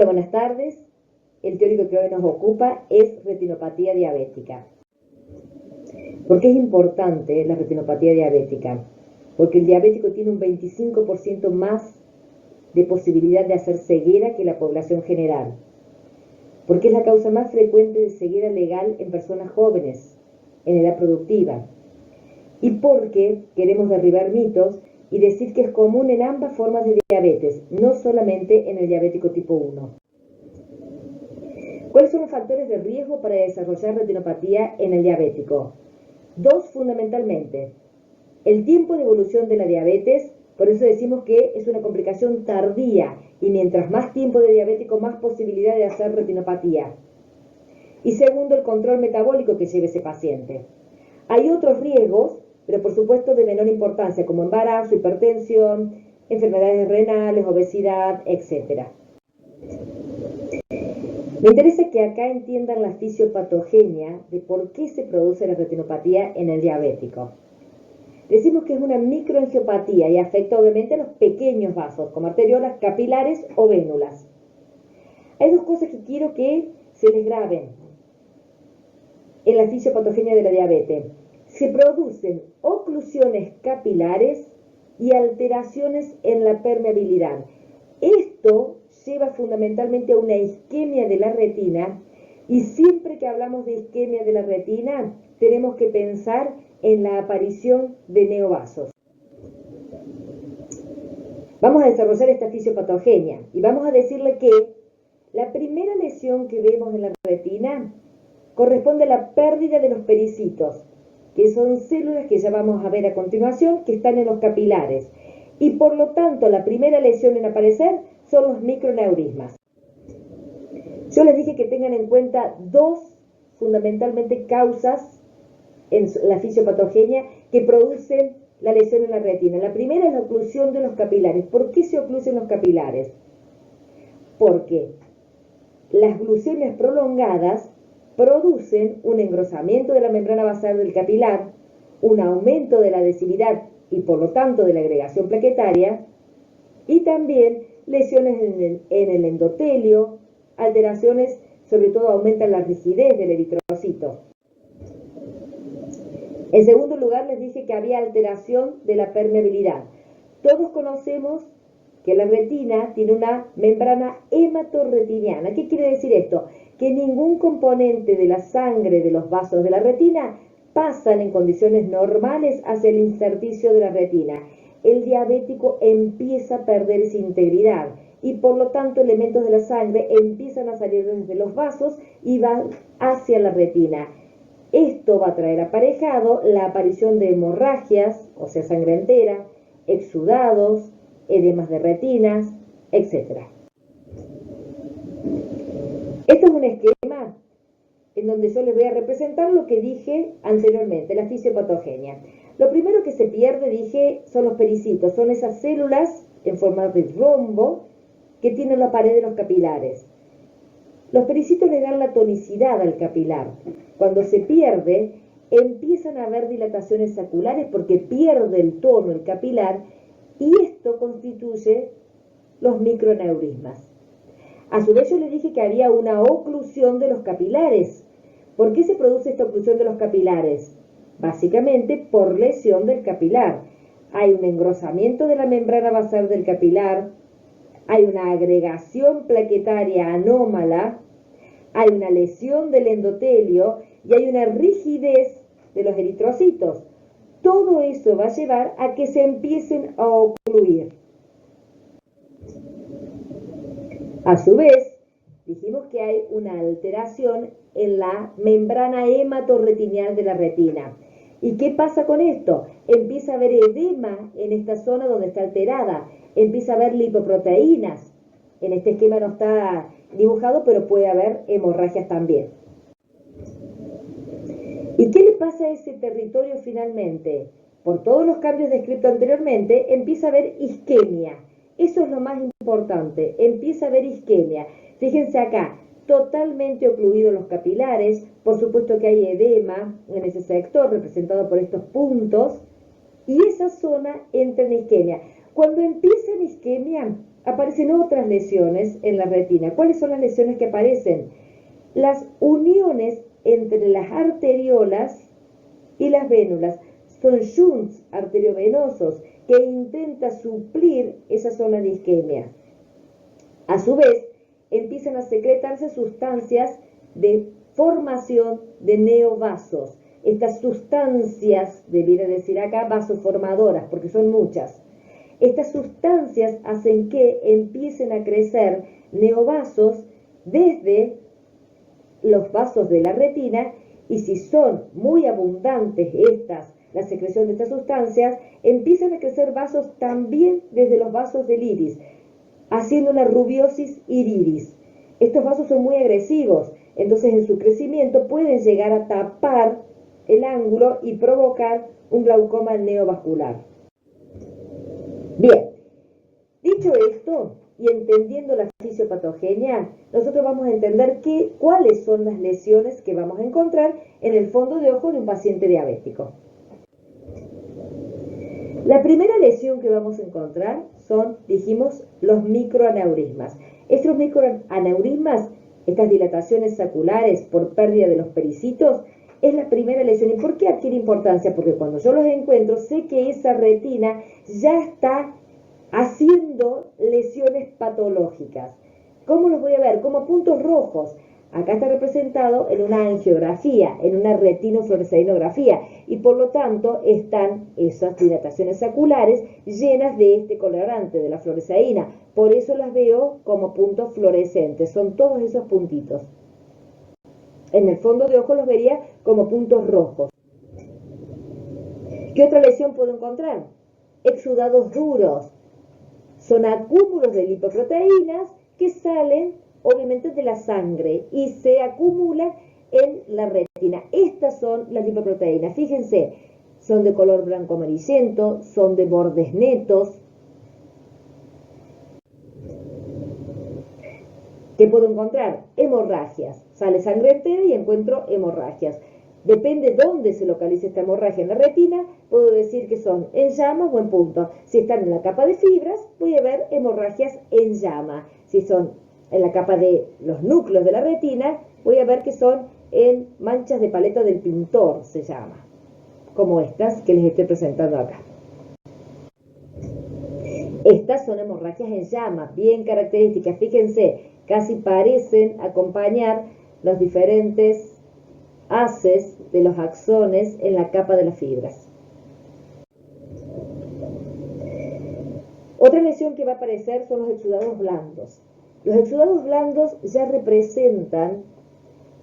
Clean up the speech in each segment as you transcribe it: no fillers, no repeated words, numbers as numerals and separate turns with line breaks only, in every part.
Hola, buenas tardes. El teórico que hoy nos ocupa es retinopatía diabética. ¿Por qué es importante la retinopatía diabética? Porque el diabético tiene un 25% más de posibilidad de hacer ceguera que la población general. Porque es la causa más frecuente de ceguera legal en personas jóvenes, en edad productiva. Y porque queremos derribar mitos y decir que es común en ambas formas de diabetes, no solamente en el diabético tipo 1. ¿Cuáles son los factores de riesgo para desarrollar retinopatía en el diabético? Dos fundamentalmente. El tiempo de evolución de la diabetes, por eso decimos que es una complicación tardía y mientras más tiempo de diabético, más posibilidad de hacer retinopatía. Y segundo, el control metabólico que lleve ese paciente. Hay otros riesgos, pero por supuesto de menor importancia, como embarazo, hipertensión, enfermedades renales, obesidad, etc. Me interesa que acá entiendan la fisiopatogenia de por qué se produce la retinopatía en el diabético. Decimos que es una microangiopatía y afecta obviamente a los pequeños vasos, como arteriolas, capilares o vénulas. Hay dos cosas que quiero que se les graben en la fisiopatogenia de la diabetes. Se producen oclusiones capilares y alteraciones en la permeabilidad. Esto lleva fundamentalmente a una isquemia de la retina y siempre que hablamos de isquemia de la retina tenemos que pensar en la aparición de neovasos. Vamos a desarrollar esta fisiopatogenia y vamos a decirle que la primera lesión que vemos en la retina corresponde a la pérdida de los pericitos, que son células que ya vamos a ver a continuación que están en los capilares. Y por lo tanto la primera lesión en aparecer son los microneurismas. Yo les dije que tengan en cuenta dos fundamentalmente causas en la fisiopatogenia que producen la lesión en la retina. La primera es la oclusión de los capilares. ¿Por qué se ocluyen los capilares? Porque las glucemias prolongadas producen un engrosamiento de la membrana basal del capilar, un aumento de la adhesividad y por lo tanto de la agregación plaquetaria, y también lesiones en el endotelio, alteraciones, sobre todo aumentan la rigidez del eritrocito. En segundo lugar, les dije que había alteración de la permeabilidad. Todos conocemos que la retina tiene una membrana hematorretiniana. ¿Qué quiere decir esto? Que ningún componente de la sangre de los vasos de la retina pasan en condiciones normales hacia el intersticio de la retina. El diabético empieza a perder esa integridad y por lo tanto elementos de la sangre empiezan a salir desde los vasos y van hacia la retina. Esto va a traer aparejado la aparición de hemorragias, o sea, sangre entera, exudados, edemas de retinas, etc. Esto es un esquema en donde yo les voy a representar lo que dije anteriormente, la fisiopatogenia. Lo primero que se pierde, dije, son los pericitos, son esas células en forma de rombo que tienen la pared de los capilares. Los pericitos le dan la tonicidad al capilar. Cuando se pierde, empiezan a haber dilataciones saculares porque pierde el tono el capilar y esto constituye los microneurismas. A su vez yo les dije que había una oclusión de los capilares. ¿Por qué se produce esta oclusión de los capilares? Básicamente por lesión del capilar. Hay un engrosamiento de la membrana basal del capilar, hay una agregación plaquetaria anómala, hay una lesión del endotelio y hay una rigidez de los eritrocitos. Todo eso va a llevar a que se empiecen a ocluir. A su vez, dijimos que hay una alteración en la membrana hematorretiniana de la retina. ¿Y qué pasa con esto? Empieza a haber edema en esta zona donde está alterada, empieza a haber lipoproteínas. En este esquema no está dibujado, pero puede haber hemorragias también. ¿Y qué le pasa a ese territorio finalmente? Por todos los cambios descritos anteriormente, empieza a haber isquemia. Eso es lo más importante, empieza a haber isquemia. Fíjense acá, totalmente ocluidos los capilares, por supuesto que hay edema en ese sector representado por estos puntos, y esa zona entra en isquemia. Cuando empieza en isquemia, aparecen otras lesiones en la retina. ¿Cuáles son las lesiones que aparecen? Las uniones entre las arteriolas y las vénulas. Son shunts arteriovenosos que intenta suplir esa zona de isquemia. A su vez, empiezan a secretarse sustancias de formación de neovasos. Estas sustancias, debiera decir acá, vasoformadoras, porque son muchas. Estas sustancias hacen que empiecen a crecer neovasos desde los vasos de la retina, y si son muy abundantes la secreción de estas sustancias, empiezan a crecer vasos también desde los vasos del iris, haciendo una rubiosis iriris. Estos vasos son muy agresivos, entonces en su crecimiento pueden llegar a tapar el ángulo y provocar un glaucoma neovascular. Bien, dicho esto y entendiendo la fisiopatogenia, nosotros vamos a entender cuáles son las lesiones que vamos a encontrar en el fondo de ojo de un paciente diabético. La primera lesión que vamos a encontrar son, dijimos, los microaneurismas. Estos microaneurismas, estas dilataciones saculares por pérdida de los pericitos, es la primera lesión. ¿Y por qué adquiere importancia? Porque cuando yo los encuentro, sé que esa retina ya está haciendo lesiones patológicas. ¿Cómo los voy a ver? Como puntos rojos. Acá está representado en una angiografía, en una retinofluoresceinografía, y por lo tanto están esas dilataciones saculares llenas de este colorante, de la fluoresceína. Por eso las veo como puntos fluorescentes, son todos esos puntitos. En el fondo de ojo los vería como puntos rojos. ¿Qué otra lesión puedo encontrar? Exudados duros. Son acúmulos de lipoproteínas que salen obviamente de la sangre y se acumulan en la retina. Estas son las lipoproteínas. Fíjense, son de color blanco amarillento, son de bordes netos. ¿Qué puedo encontrar? Hemorragias. Sale sangre entera y encuentro hemorragias. Depende dónde se localice esta hemorragia en la retina, puedo decir que son en llama o en punto. Si están en la capa de fibras, voy a ver hemorragias en llama. Si son en la capa de los núcleos de la retina, voy a ver que son en manchas de paleta del pintor, se llama, como estas que les estoy presentando acá. Estas son hemorragias en llama, bien características. Fíjense, casi parecen acompañar los diferentes haces de los axones en la capa de las fibras. Otra lesión que va a aparecer son los exudados blandos. Los exudados blandos ya representan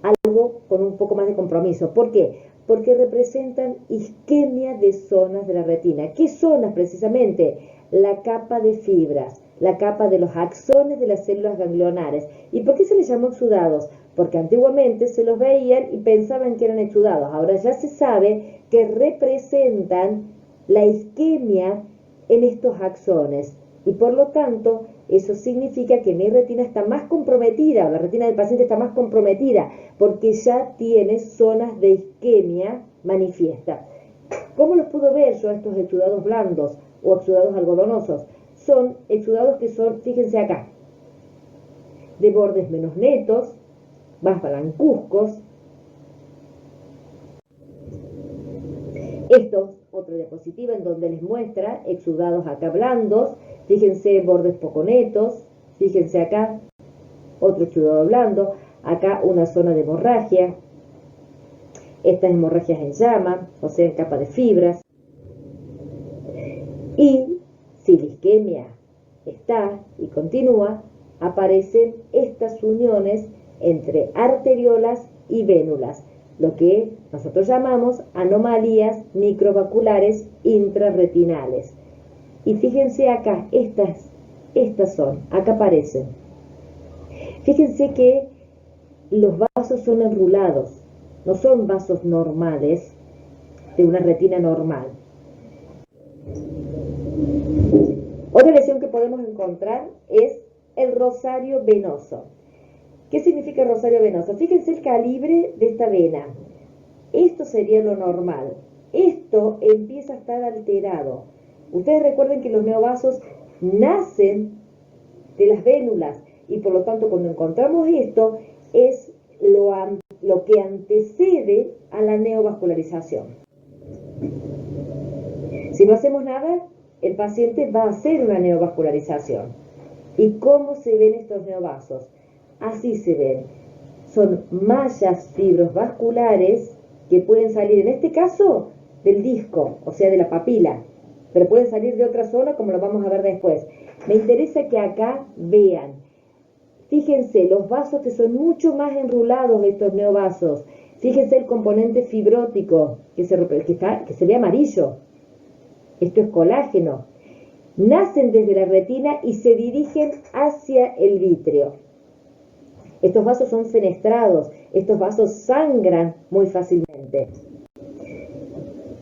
algo con un poco más de compromiso. ¿Por qué? Porque representan isquemia de zonas de la retina. ¿Qué zonas precisamente? La capa de fibras, la capa de los axones de las células ganglionares. ¿Y por qué se les llamó exudados? Porque antiguamente se los veían y pensaban que eran exudados. Ahora ya se sabe que representan la isquemia en estos axones. Y por lo tanto, eso significa que mi retina está más comprometida, la retina del paciente está más comprometida, porque ya tiene zonas de isquemia manifiesta. ¿Cómo los puedo ver yo estos exudados blandos o exudados algodonosos? Son exudados que son, fíjense acá, de bordes menos netos, más blancuzcos. Esto, otra diapositiva en donde les muestra exudados acá blandos, fíjense bordes poco netos, fíjense acá, otro exudado blando, acá una zona de hemorragia, estas hemorragias en llama, o sea en capa de fibras. Y si la isquemia está y continúa, aparecen estas uniones entre arteriolas y vénulas, lo que nosotros llamamos anomalías microvasculares intrarretinales. Y fíjense acá, estas son, acá aparecen. Fíjense que los vasos son enrulados, no son vasos normales de una retina normal. Otra lesión que podemos encontrar es el rosario venoso. ¿Qué significa rosario venoso? Fíjense el calibre de esta vena. Esto sería lo normal. Esto empieza a estar alterado. Ustedes recuerden que los neovasos nacen de las vénulas, y por lo tanto cuando encontramos esto es lo que antecede a la neovascularización. Si no hacemos nada, el paciente va a hacer una neovascularización. ¿Y cómo se ven estos neovasos? Así se ven. Son mallas fibrosvasculares que pueden salir, en este caso, del disco, o sea, de la papila, pero pueden salir de otra zona, como lo vamos a ver después. Me interesa que acá vean. Fíjense, los vasos que son mucho más enrulados, estos neovasos. Fíjense el componente fibrótico, que se ve amarillo. Esto es colágeno. Nacen desde la retina y se dirigen hacia el vítreo. Estos vasos son fenestrados, estos vasos sangran muy fácilmente.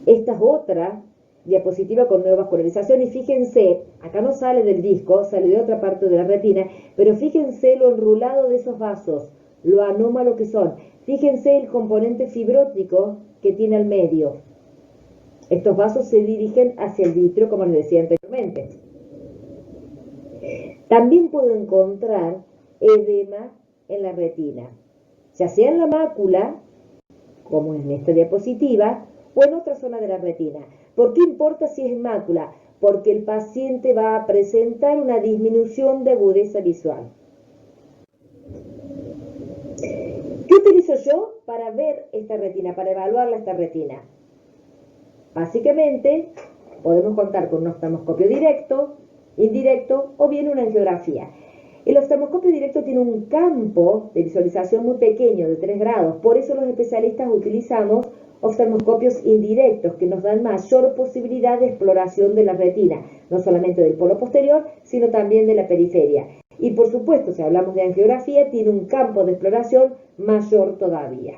Esta es otra diapositiva con neovascularización y fíjense, acá no sale del disco, sale de otra parte de la retina, pero fíjense lo enrulado de esos vasos, lo anómalo que son. Fíjense el componente fibrótico que tiene al medio. Estos vasos se dirigen hacia el vítreo, como les decía anteriormente. También puedo encontrar edema en la retina, ya sea en la mácula, como en esta diapositiva, o en otra zona de la retina. ¿Por qué importa si es en mácula? Porque el paciente va a presentar una disminución de agudeza visual. ¿Qué utilizo yo para ver esta retina, para evaluar esta retina? Básicamente, podemos contar con un oftalmoscopio directo, indirecto o bien una angiografía. El oftalmoscopio directo tiene un campo de visualización muy pequeño, de 3 grados. Por eso los especialistas utilizamos oftalmoscopios indirectos, que nos dan mayor posibilidad de exploración de la retina, no solamente del polo posterior, sino también de la periferia. Y por supuesto, si hablamos de angiografía, tiene un campo de exploración mayor todavía.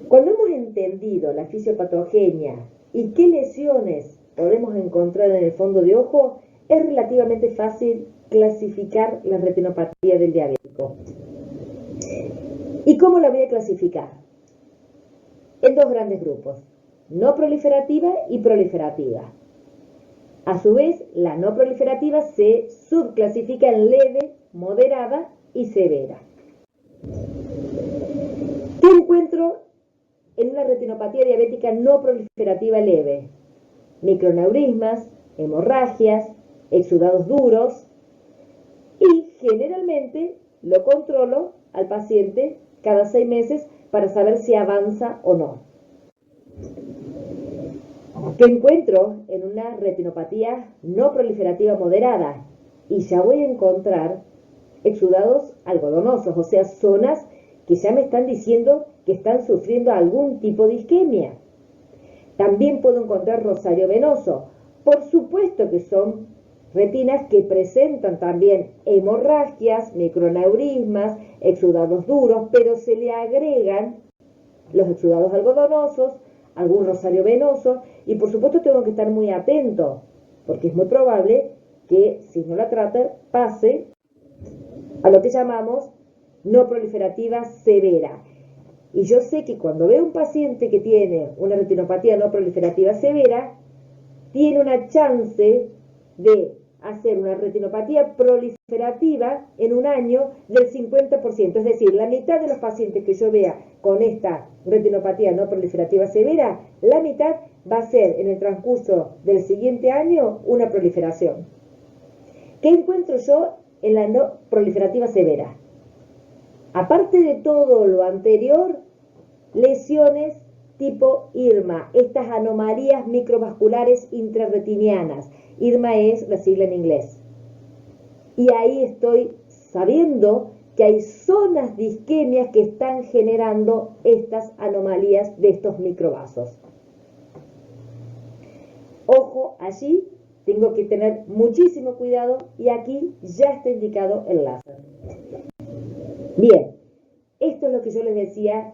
Cuando hemos entendido la fisiopatogenia y qué lesiones podemos encontrar en el fondo de ojo, es relativamente fácil clasificar la retinopatía del diabético. ¿Y cómo la voy a clasificar? En 2 grandes grupos, no proliferativa y proliferativa. A su vez, la no proliferativa se subclasifica en leve, moderada y severa. ¿Qué encuentro en una retinopatía diabética no proliferativa leve? Microneurismas, hemorragias, exudados duros, y generalmente lo controlo al paciente cada 6 meses para saber si avanza o no. ¿Qué encuentro en una retinopatía no proliferativa moderada? Y ya voy a encontrar exudados algodonosos, o sea, zonas que ya me están diciendo que están sufriendo algún tipo de isquemia. También puedo encontrar rosario venoso. Por supuesto que son retinas que presentan también hemorragias, microneurismas, exudados duros, pero se le agregan los exudados algodonosos, algún rosario venoso, y por supuesto tengo que estar muy atento, porque es muy probable que si no la trata pase a lo que llamamos no proliferativa severa. Y yo sé que cuando veo un paciente que tiene una retinopatía no proliferativa severa, tiene una chance de hacer una retinopatía proliferativa en un año del 50%. Es decir, la mitad de los pacientes que yo vea con esta retinopatía no proliferativa severa, la mitad va a ser en el transcurso del siguiente año una proliferación. ¿Qué encuentro yo en la no proliferativa severa? Aparte de todo lo anterior, lesiones tipo IRMA, estas anomalías microvasculares intrarretinianas. IRMA es la sigla en inglés. Y ahí estoy sabiendo que hay zonas de isquemia que están generando estas anomalías de estos microvasos. Ojo, allí tengo que tener muchísimo cuidado y aquí ya está indicado el láser. Bien, esto es lo que yo les decía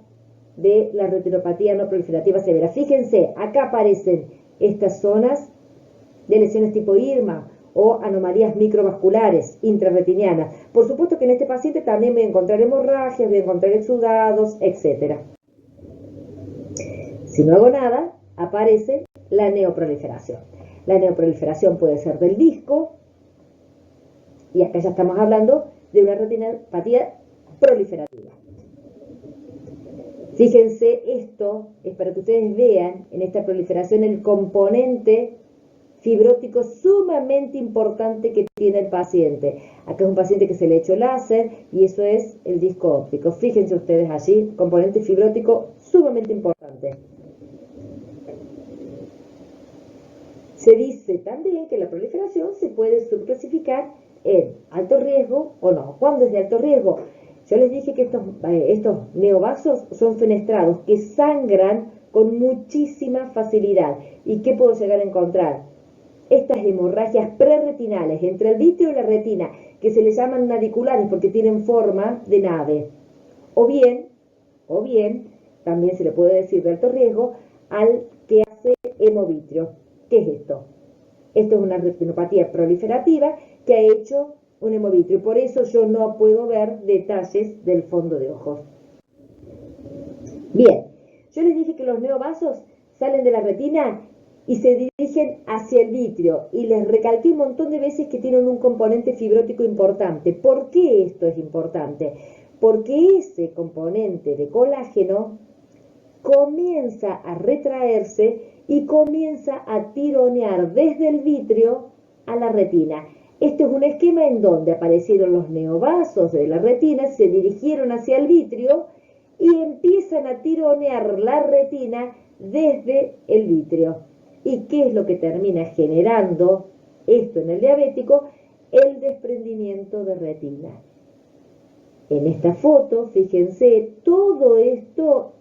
de la retinopatía no proliferativa severa. Fíjense, acá aparecen estas zonas de lesiones tipo IRMA o anomalías microvasculares intrarretinianas. Por supuesto que en este paciente también voy a encontrar hemorragias, voy a encontrar exudados, etc. Si no hago nada, aparece la neoproliferación. La neoproliferación puede ser del disco, Y acá ya estamos hablando de una retinopatía proliferativa. Fíjense, esto es para que ustedes vean en esta proliferación el componente fibrótico sumamente importante que tiene el paciente. Acá es un paciente que se le ha hecho láser y eso es el disco óptico. Fíjense ustedes allí, componente fibrótico sumamente importante. Se dice también que la proliferación se puede subclasificar en alto riesgo o no. ¿Cuándo es de alto riesgo? Yo les dije que estos neovasos son fenestrados, que sangran con muchísima facilidad. ¿Y qué puedo llegar a encontrar? Estas hemorragias prerretinales entre el vítreo y la retina, que se les llaman nadiculares porque tienen forma de nave. O bien, también se le puede decir de alto riesgo al que hace hemovitrio. ¿Qué es esto? Esto es una retinopatía proliferativa que ha hecho un hemovitrio. Por eso yo no puedo ver detalles del fondo de ojos. Bien, yo les dije que los neovasos salen de la retina y se dirigen hacia el vitrio. Y les recalqué un montón de veces que tienen un componente fibrótico importante. ¿Por qué esto es importante? Porque ese componente de colágeno comienza a retraerse y comienza a tironear desde el vitrio a la retina. Este es un esquema en donde aparecieron los neovasos de la retina, se dirigieron hacia el vitrio y empiezan a tironear la retina desde el vitrio. ¿Y qué es lo que termina generando esto en el diabético? El desprendimiento de retina. En esta foto, fíjense, todo esto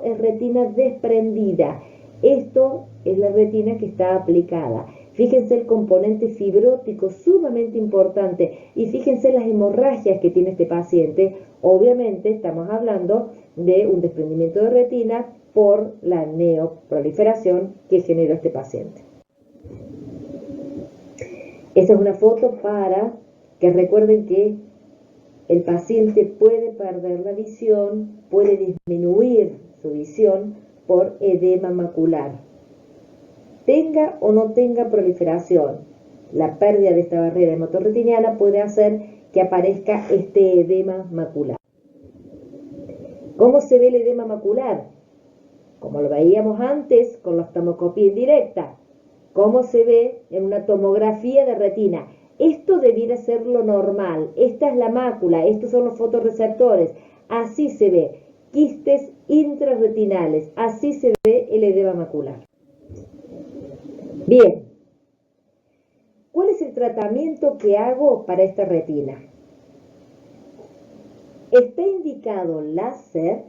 es retina desprendida. Esto es la retina que está aplicada. Fíjense el componente fibrótico sumamente importante y fíjense las hemorragias que tiene este paciente. Obviamente estamos hablando de un desprendimiento de retina por la neoproliferación que generó este paciente. Esta es una foto para que recuerden que el paciente puede perder la visión, puede disminuir su visión por edema macular. Tenga o no tenga proliferación, la pérdida de esta barrera hematorretiniana puede hacer que aparezca este edema macular. ¿Cómo se ve el edema macular? Como lo veíamos antes con la oftalmoscopía indirecta. ¿Cómo se ve en una tomografía de retina? Esto debiera ser lo normal. Esta es la mácula, estos son los fotorreceptores. Así se ve. Quistes intrarretinales. Así se ve el edema macular. Bien. ¿Cuál es el tratamiento que hago para esta retina? Está indicado láser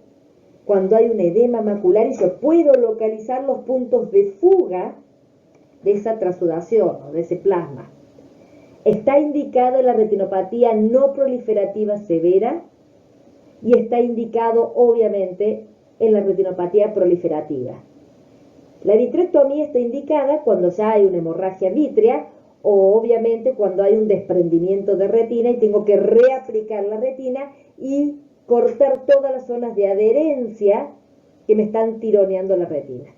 cuando hay un edema macular y yo puedo localizar los puntos de fuga de esa trasudación o de ese plasma. Está indicada la retinopatía no proliferativa severa y está indicado obviamente en la retinopatía proliferativa. La vitrectomía está indicada cuando ya hay una hemorragia vítrea o obviamente cuando hay un desprendimiento de retina y tengo que reaplicar la retina y cortar todas las zonas de adherencia que me están tironeando la retina.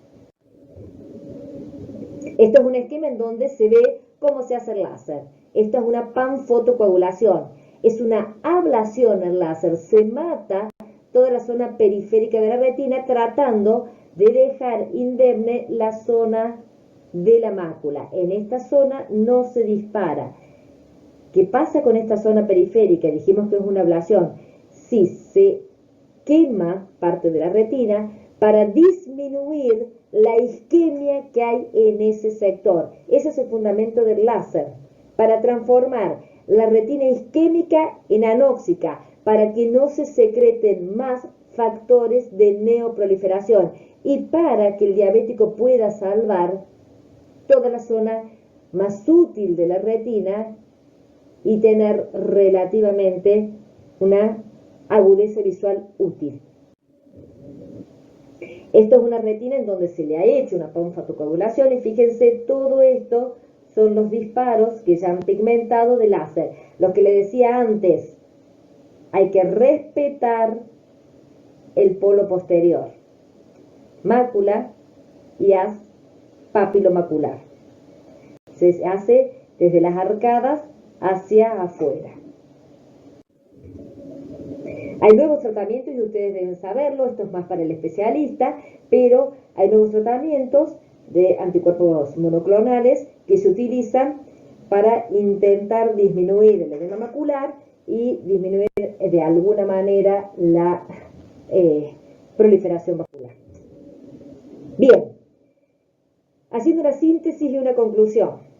Esto es un esquema en donde se ve cómo se hace el láser. Esto es una panfotocoagulación. Es una ablación el láser. Se mata toda la zona periférica de la retina tratando de dejar indemne la zona de la mácula. En esta zona no se dispara. ¿Qué pasa con esta zona periférica? Dijimos que es una ablación. Sí, se quema parte de la retina para disminuir la isquemia que hay en ese sector. Ese es el fundamento del láser, para transformar la retina isquémica en anóxica, para que no se secreten más factores de neoproliferación y para que el diabético pueda salvar toda la zona más útil de la retina y tener relativamente una agudeza visual útil. Esto es una retina en donde se le ha hecho una panfotocoagulación y fíjense, todo esto son los disparos que ya han pigmentado de láser. Lo que le decía antes, hay que respetar el polo posterior, mácula y haz papilomacular. Se hace desde las arcadas hacia afuera. Hay nuevos tratamientos y ustedes deben saberlo, esto es más para el especialista, pero hay nuevos tratamientos de anticuerpos monoclonales que se utilizan para intentar disminuir el edema macular y disminuir de alguna manera la proliferación vascular. Bien, haciendo una síntesis y una conclusión.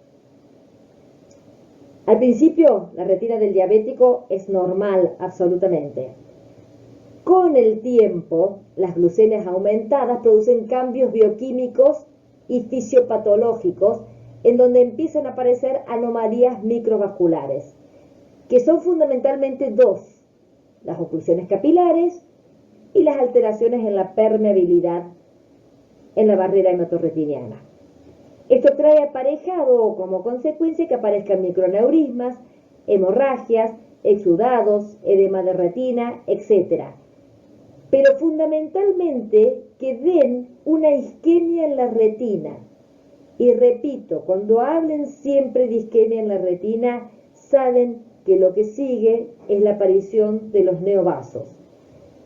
Al principio, la retina del diabético es normal, absolutamente. Con el tiempo, las glucemias aumentadas producen cambios bioquímicos y fisiopatológicos en donde empiezan a aparecer anomalías microvasculares, que son fundamentalmente dos: las oclusiones capilares y las alteraciones en la permeabilidad en la barrera hematorretiniana. Esto trae aparejado como consecuencia que aparezcan microneurismas, hemorragias, exudados, edema de retina, etc. Pero fundamentalmente que den una isquemia en la retina. Y repito, cuando hablen siempre de isquemia en la retina, saben que lo que sigue es la aparición de los neovasos.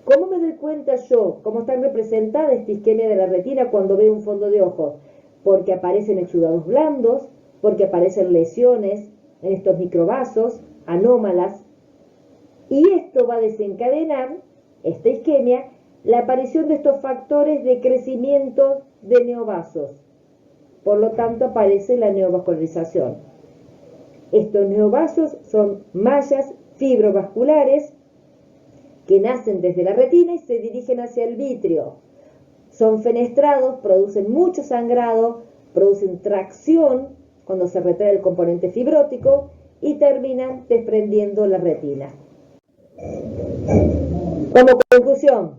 ¿Cómo me doy cuenta yo cómo está representada esta isquemia de la retina cuando veo un fondo de ojos? Porque aparecen exudados blandos, porque aparecen lesiones en estos microvasos, anómalas, y esto va a desencadenar, esta isquemia, la aparición de estos factores de crecimiento de neovasos. Por lo tanto, aparece la neovascularización. Estos neovasos son mallas fibrovasculares que nacen desde la retina y se dirigen hacia el vítreo. Son fenestrados, producen mucho sangrado, producen tracción cuando se retrae el componente fibrótico y terminan desprendiendo la retina. Como conclusión,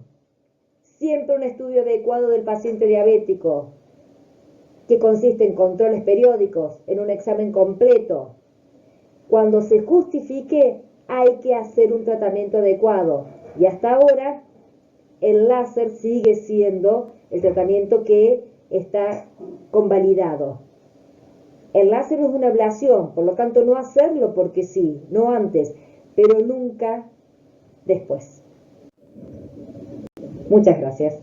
siempre un estudio adecuado del paciente diabético, que consiste en controles periódicos, en un examen completo. Cuando se justifique, hay que hacer un tratamiento adecuado. Y hasta ahora, el láser sigue siendo el tratamiento que está convalidado. El láser es una ablación, por lo tanto no hacerlo porque sí, no antes, pero nunca después. Muchas gracias.